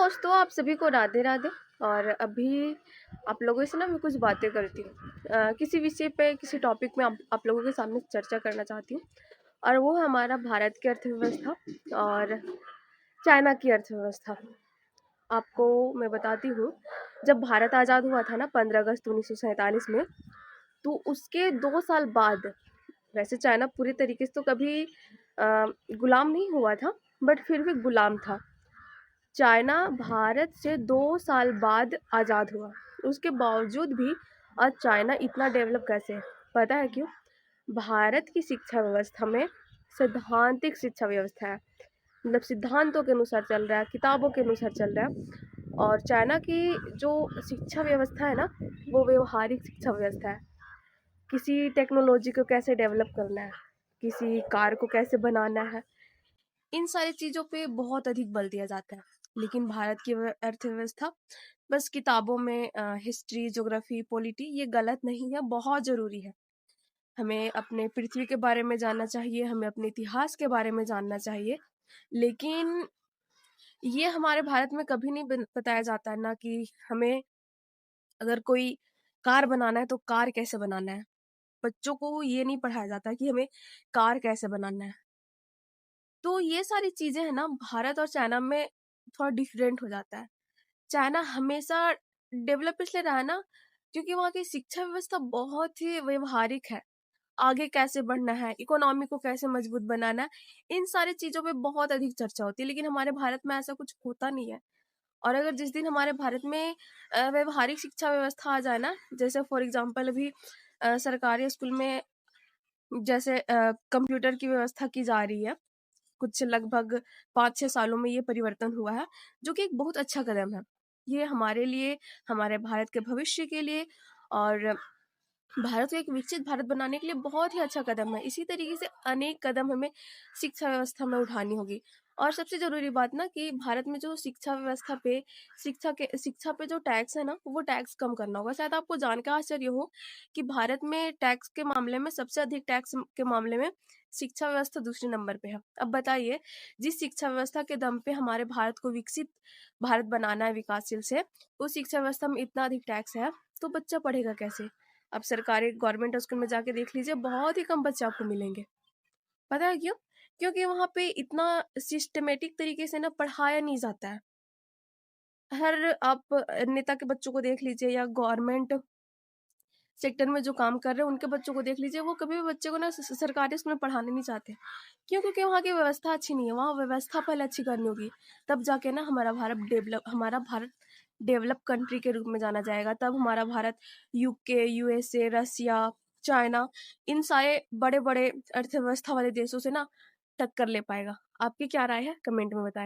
दोस्तों, आप सभी को राधे राधे। और अभी आप लोगों से ना मैं कुछ बातें करती हूँ। किसी विषय पे किसी टॉपिक में आप लोगों के सामने चर्चा करना चाहती हूँ। और वो है हमारा भारत की अर्थव्यवस्था और चाइना की अर्थव्यवस्था। आपको मैं बताती हूँ, जब भारत आज़ाद हुआ था ना 15 अगस्त 1947 में, तो उसके 2 साल बाद, वैसे चाइना पूरी तरीके से तो कभी गुलाम नहीं हुआ था, बट फिर भी गुलाम था। चाइना भारत से 2 साल बाद आज़ाद हुआ। उसके बावजूद भी आज चाइना इतना डेवलप कैसे है? पता है क्यों? भारत की शिक्षा व्यवस्था में सैद्धांतिक शिक्षा व्यवस्था है, मतलब सिद्धांतों के अनुसार चल रहा है, किताबों के अनुसार चल रहा है। और चाइना की जो शिक्षा व्यवस्था है ना, वो व्यवहारिक शिक्षा व्यवस्था है। किसी टेक्नोलॉजी को कैसे डेवलप करना है, किसी कार को कैसे बनाना है, इन सारी चीज़ों पे बहुत अधिक बल दिया जाता है। लेकिन भारत की अर्थव्यवस्था बस किताबों में हिस्ट्री, ज्योग्राफी, पॉलिटी, ये गलत नहीं है, बहुत ज़रूरी है। हमें अपने पृथ्वी के बारे में जानना चाहिए, हमें अपने इतिहास के बारे में जानना चाहिए। लेकिन ये हमारे भारत में कभी नहीं बताया जाता है ना कि हमें अगर कोई कार बनाना है तो कार कैसे बनाना है। बच्चों को ये नहीं पढ़ाया जाता कि हमें कार कैसे बनाना है। तो ये सारी चीज़ें हैं ना, भारत और चाइना में थोड़ा डिफरेंट हो जाता है। चाइना हमेशा डेवलप इसलिए रहा है ना, क्योंकि वहाँ की शिक्षा व्यवस्था बहुत ही व्यवहारिक है। आगे कैसे बढ़ना है, इकोनॉमी को कैसे मजबूत बनाना है, इन सारी चीज़ों पे बहुत अधिक चर्चा होती है। लेकिन हमारे भारत में ऐसा कुछ होता नहीं है। और अगर जिस दिन हमारे भारत में व्यवहारिक शिक्षा व्यवस्था आ जाए ना, जैसे फॉर एग्जाम्पल अभी सरकारी स्कूल में जैसे कंप्यूटर की व्यवस्था की जा रही है, कुछ लगभग 5-6 सालों में ये परिवर्तन हुआ है, जो कि एक बहुत अच्छा कदम है। ये हमारे लिए, हमारे भारत के भविष्य के लिए और भारत को एक विकसित भारत बनाने के लिए बहुत ही अच्छा कदम है। इसी तरीके से अनेक कदम हमें शिक्षा व्यवस्था में उठानी होगी। और सबसे ज़रूरी बात ना कि भारत में जो शिक्षा व्यवस्था पे शिक्षा पे जो टैक्स है ना, वो टैक्स कम करना होगा। शायद आपको जानकर आश्चर्य हो कि भारत में टैक्स के मामले में सबसे अधिक टैक्स के मामले में शिक्षा व्यवस्था दूसरे नंबर पे है। अब बताइए, जिस शिक्षा व्यवस्था के दम पे हमारे भारत को विकसित भारत बनाना है विकासशील से, उस शिक्षा व्यवस्था में इतना अधिक टैक्स है, तो बच्चा पढ़ेगा कैसे? आप सरकारी गवर्नमेंट स्कूल में जाके देख लीजिए, बहुत ही कम बच्चे आपको मिलेंगे। पता है क्यों? क्योंकि वहाँ पे इतना सिस्टमैटिक तरीके से ना पढ़ाया नहीं जाता है। हर आप नेता के बच्चों को देख लीजिए या गवर्नमेंट सेक्टर में जो काम कर रहे हैं उनके बच्चों को देख लीजिए, वो कभी भी बच्चे को ना सरकारी स्कूल में पढ़ाने नहीं चाहते। क्यों? क्योंकि वहाँ की व्यवस्था अच्छी नहीं है। वहाँ व्यवस्था पहले अच्छी करनी होगी, तब जाके ना हमारा भारत डेवलप कंट्री के रूप में जाना जाएगा। तब हमारा भारत यूके, यूएसए, रसिया, चाइना, इन सारे बड़े बड़े अर्थव्यवस्था वाले देशों से ना टक्कर ले पाएगा। आपकी क्या राय है? कमेंट में बताएं।